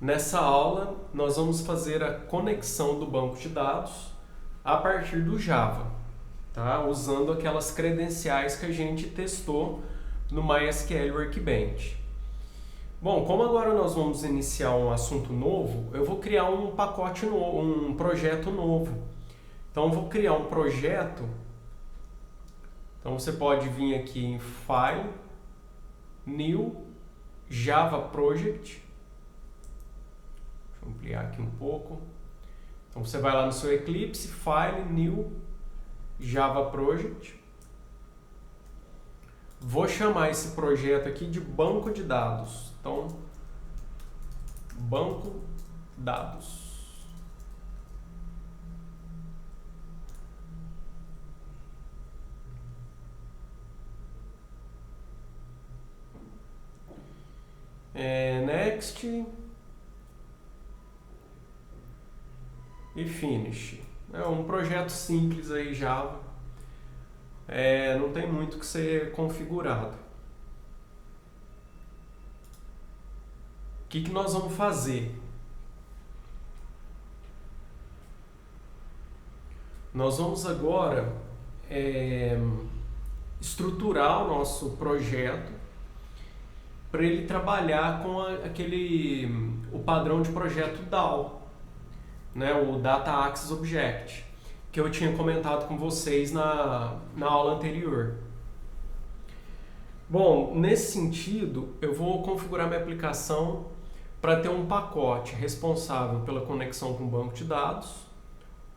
Nessa aula, nós vamos fazer a conexão do banco de dados a partir do Java, tá? Usando aquelas credenciais que a gente testou no MySQL Workbench. Bom, como agora nós vamos iniciar um assunto novo, eu vou criar um pacote novo, um projeto novo. Então, eu vou criar um projeto. Então, você pode vir aqui em File, New, Java Project. Deixa eu ampliar aqui um pouco. Então, você vai lá no seu Eclipse, File, New, Java Project. Vou chamar esse projeto aqui de banco de dados. Então, banco dados. Next e Finish. É um projeto simples aí, Java. Não tem muito que ser configurado. O que nós vamos fazer? Nós vamos agora estruturar o nosso projeto para ele trabalhar com o padrão de projeto DAO, né, o Data Access Object, que eu tinha comentado com vocês na aula anterior. Bom, nesse sentido, eu vou configurar minha aplicação para ter um pacote responsável pela conexão com o banco de dados,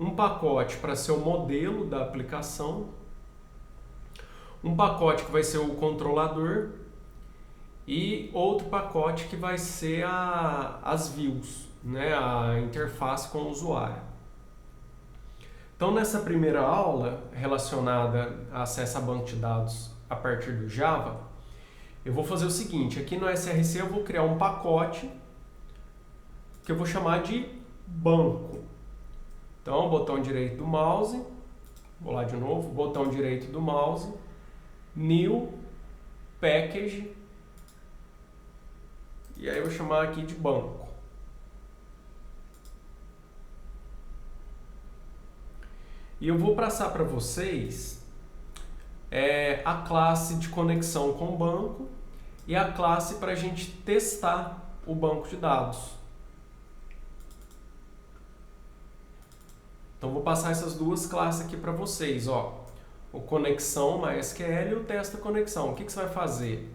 um pacote para ser o modelo da aplicação, um pacote que vai ser o controlador e outro pacote que vai ser as views, né, a interface com o usuário. Então, nessa primeira aula relacionada a acesso a banco de dados a partir do Java, eu vou fazer o seguinte: aqui no SRC eu vou criar um pacote que eu vou chamar de banco. Então, botão direito do mouse, vou lá de novo, botão direito do mouse, New, Package, e aí eu vou chamar aqui de banco. E eu vou passar para vocês a classe de conexão com o banco e a classe para a gente testar o banco de dados. Então, vou passar essas duas classes aqui para vocês. O conexão MySQL e o testa conexão. O que você vai fazer?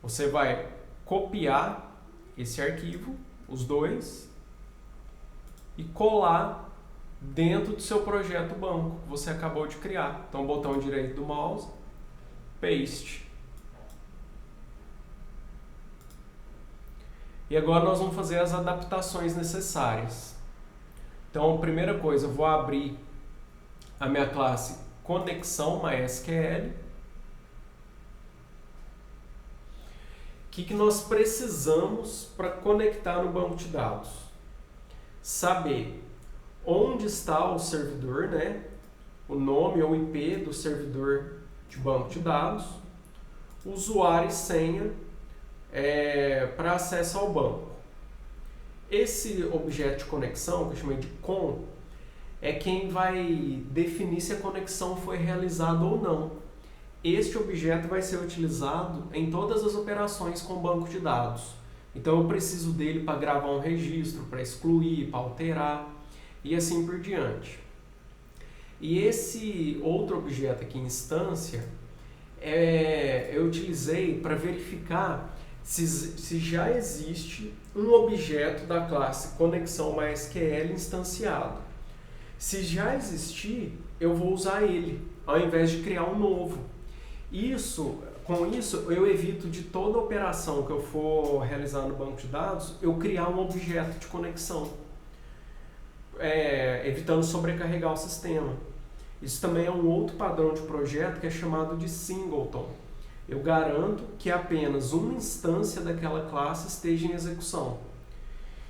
Você vai copiar esse arquivo, os dois, e colar dentro do seu projeto banco que você acabou de criar. Então, botão direito do mouse, paste. E agora nós vamos fazer as adaptações necessárias. Então, primeira coisa, eu vou abrir a minha classe conexão MySQL. O que nós precisamos para conectar no banco de dados? Saber onde está o servidor, né? O nome ou IP do servidor de banco de dados, usuário e senha para acesso ao banco. Esse objeto de conexão, que eu chamei de CON, é quem vai definir se a conexão foi realizada ou não. Este objeto vai ser utilizado em todas as operações com banco de dados. Então, eu preciso dele para gravar um registro, para excluir, para alterar e assim por diante. E esse outro objeto aqui, instância, eu utilizei para verificar se já existe um objeto da classe conexão MySQL instanciado. Se já existir, eu vou usar ele, ao invés de criar um novo. Com isso, eu evito de toda operação que eu for realizar no banco de dados, eu criar um objeto de conexão, evitando sobrecarregar o sistema. Isso também é um outro padrão de projeto que é chamado de singleton. Eu garanto que apenas uma instância daquela classe esteja em execução.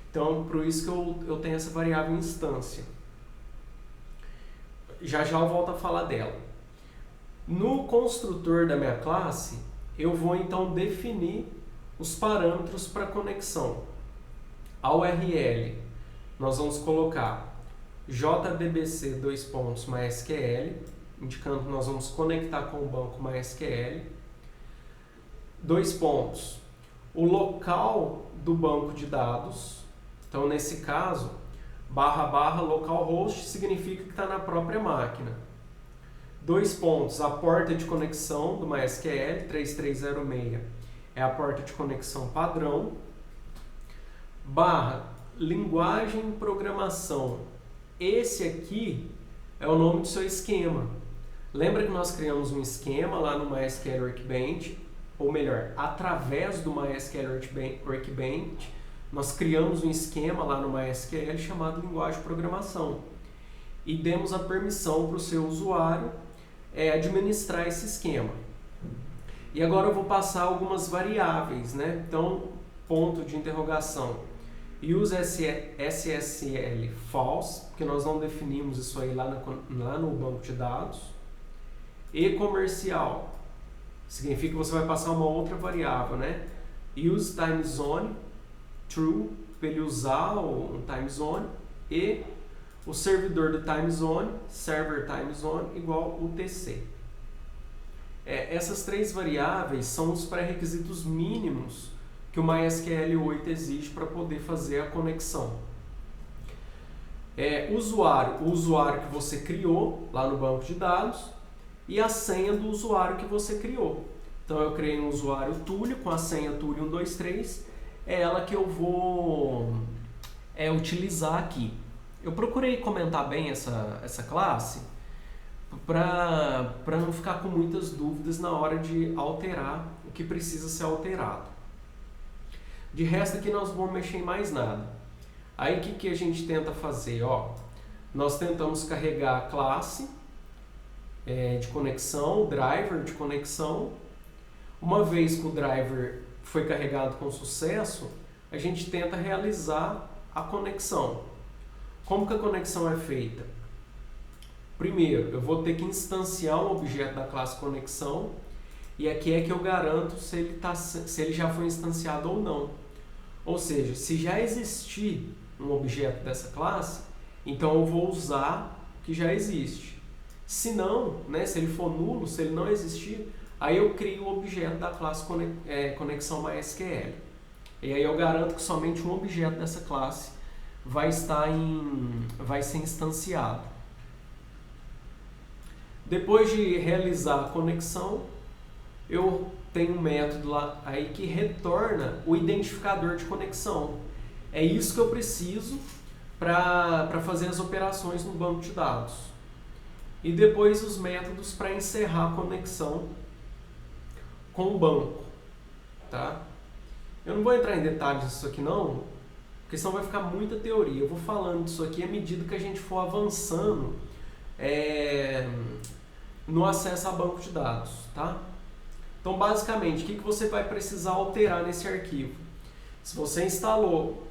Então, por isso que eu tenho essa variável instância. Já eu volto a falar dela. No construtor da minha classe, eu vou então definir os parâmetros para conexão. A URL, nós vamos colocar jdbc:/MySQL, indicando que nós vamos conectar com o banco MySQL. O local do banco de dados. Então, nesse caso, // localhost significa que está na própria máquina. A porta de conexão do MySQL, 3306, é a porta de conexão padrão. Linguagem e programação. Esse aqui é o nome do seu esquema. Lembra que nós criamos um esquema lá no MySQL Workbench, ou melhor, através do MySQL Workbench, nós criamos um esquema lá no MySQL chamado linguagem de programação e demos a permissão para o seu usuário administrar esse esquema. E agora eu vou passar algumas variáveis, né? Então, ponto de interrogação. Use SSL false, porque nós não definimos isso aí lá no banco de dados. E comercial significa que você vai passar uma outra variável, né? Use time zone true, para ele usar um time zone, e o servidor do time zone, server time zone, igual UTC. Essas três variáveis são os pré-requisitos mínimos que o MySQL 8 exige para poder fazer a conexão. O usuário que você criou lá no banco de dados e a senha do usuário que você criou. Então eu criei um usuário Túlio com a senha Túlio123, é ela que eu vou utilizar aqui. Eu procurei comentar bem essa classe para não ficar com muitas dúvidas na hora de alterar o que precisa ser alterado. De resto aqui nós não vamos mexer em mais nada. Aí o que a gente tenta fazer? Nós tentamos carregar a classe de conexão, o driver de conexão. Uma vez que o driver foi carregado com sucesso, a gente tenta realizar a conexão. Como que a conexão é feita? Primeiro, eu vou ter que instanciar um objeto da classe conexão, e aqui é que eu garanto se ele já foi instanciado ou não. Ou seja, se já existir um objeto dessa classe, então eu vou usar o que já existe. Se não, se ele for nulo, se ele não existir, aí eu crio o objeto da classe conexão MySQL. E aí eu garanto que somente um objeto dessa classe vai ser instanciado. Depois de realizar a conexão, eu tenho um método lá aí que retorna o identificador de conexão. É isso que eu preciso para fazer as operações no banco de dados. E depois os métodos para encerrar a conexão com o banco. Tá? Eu não vou entrar em detalhes disso aqui não, porque senão vai ficar muita teoria. Eu vou falando disso aqui à medida que a gente for avançando no acesso a banco de dados. Tá? Então, basicamente, o que você vai precisar alterar nesse arquivo? Se você instalou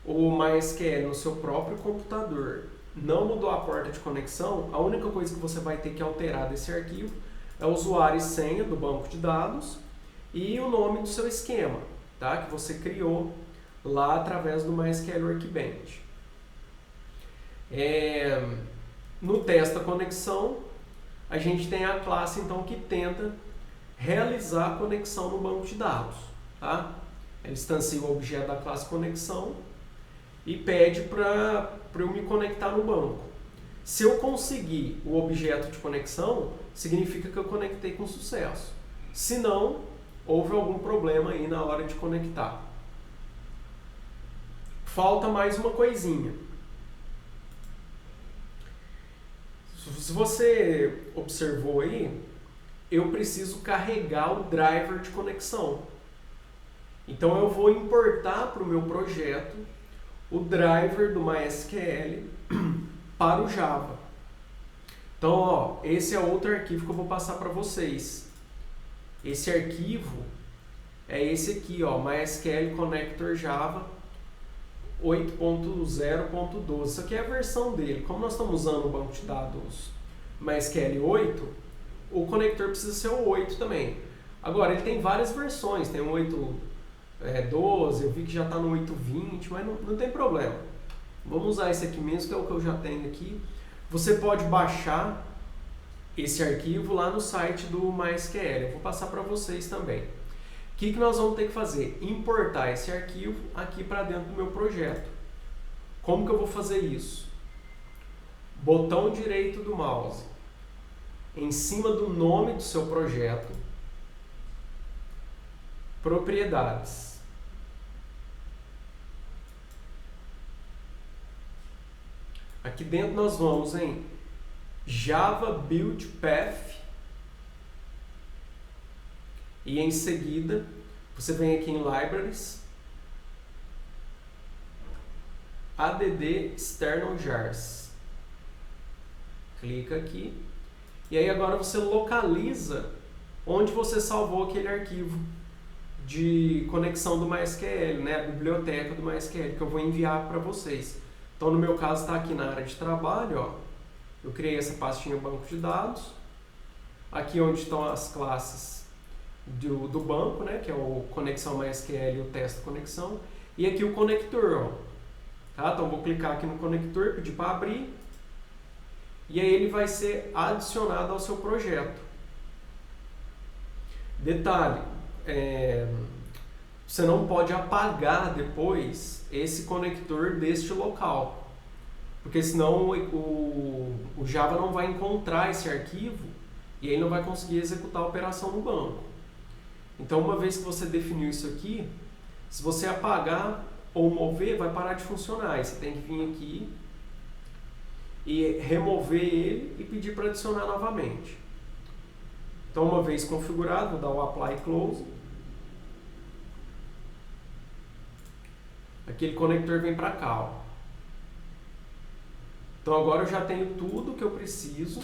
o MySQL no seu próprio computador, não mudou a porta de conexão, a única coisa que você vai ter que alterar desse arquivo é o usuário e senha do banco de dados e o nome do seu esquema, tá? Que você criou lá através do MySQL Workbench. No teste da conexão, a gente tem a classe então que tenta realizar a conexão no banco de dados. Tá? Ele instancia o objeto da classe conexão e pede para eu me conectar no banco. Se eu conseguir o objeto de conexão, significa que eu conectei com sucesso. Se não, houve algum problema aí na hora de conectar. Falta mais uma coisinha. Se você observou aí, eu preciso carregar o driver de conexão. Então eu vou importar para o meu projeto o driver do MySQL para o Java. Então, esse é outro arquivo que eu vou passar para vocês. Esse arquivo é esse aqui, MySQL Connector Java 8.0.12. Isso aqui é a versão dele. Como nós estamos usando o banco de dados MySQL 8, o conector precisa ser o 8 também. Agora, ele tem várias versões. Tem o 12, eu vi que já está no 8.20, mas não tem problema. Vamos usar esse aqui mesmo, que é o que eu já tenho aqui. Você pode baixar esse arquivo lá no site do MySQL. Eu vou passar para vocês também. O que nós vamos ter que fazer? Importar esse arquivo aqui para dentro do meu projeto. Como que eu vou fazer isso? Botão direito do mouse em cima do nome do seu projeto, propriedades. Aqui dentro nós vamos em Java Build Path e em seguida você vem aqui em Libraries, add external jars. Clica aqui e aí agora você localiza onde você salvou aquele arquivo de conexão do MySQL, né? A biblioteca do MySQL que eu vou enviar para vocês. Então no meu caso está aqui na área de trabalho, ó. Eu criei essa pastinha banco de dados. Aqui onde estão as classes do banco, né? Que é o conexão MySQL e o teste conexão. E aqui o conector, ó. Tá? Então vou clicar aqui no conector, pedir para abrir. E aí ele vai ser adicionado ao seu projeto. Detalhe, você não pode apagar depois esse conector deste local, porque senão o Java não vai encontrar esse arquivo e ele não vai conseguir executar a operação no banco. Então, uma vez que você definiu isso aqui, se você apagar ou mover, vai parar de funcionar. Aí você tem que vir aqui e remover ele e pedir para adicionar novamente. Então, uma vez configurado, vou dar o Apply Close. Aquele conector vem para cá, ó. Então agora eu já tenho tudo que eu preciso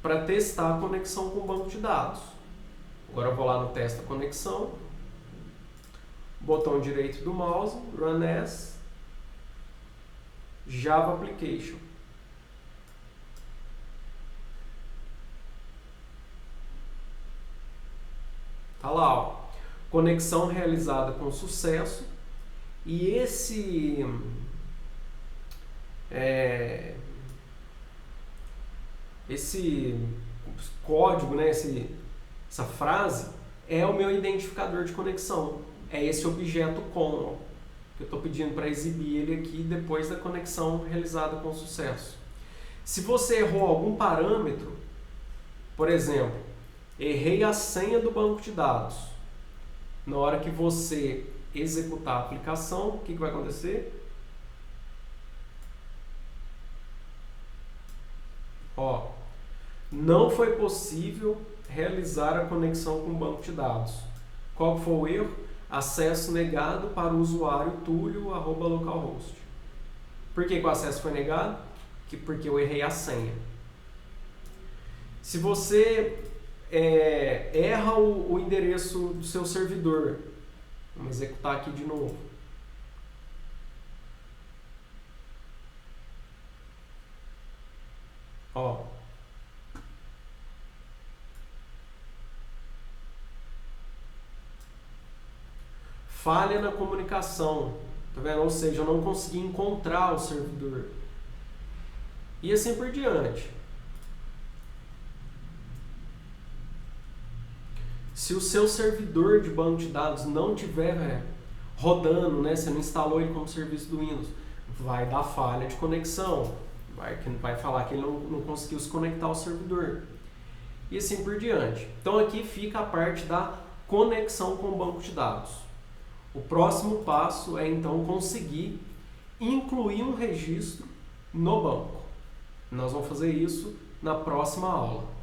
para testar a conexão com o banco de dados. Agora eu vou lá no teste da conexão, botão direito do mouse, Run as Java Application. Tá lá, ó. Conexão realizada com sucesso. E esse código, né, essa frase é o meu identificador de conexão. É esse objeto com, que eu estou pedindo para exibir ele aqui depois da conexão realizada com sucesso. Se você errou algum parâmetro, por exemplo, errei a senha do banco de dados, na hora que você executar a aplicação, o que vai acontecer? Ó, não foi possível realizar a conexão com o banco de dados. Qual foi o erro? Acesso negado para o usuário tulio@localhost. Por que o acesso foi negado? Porque eu errei a senha. Se você erra o endereço do seu servidor, vamos executar aqui de novo. Ó. Falha na comunicação, tá vendo? Ou seja, eu não consegui encontrar o servidor. E assim por diante. Se o seu servidor de banco de dados não estiver rodando, né, você não instalou ele como serviço do Windows, vai dar falha de conexão, vai falar que ele não conseguiu se conectar ao servidor. E assim por diante. Então aqui fica a parte da conexão com o banco de dados. O próximo passo é então conseguir incluir um registro no banco. Nós vamos fazer isso na próxima aula.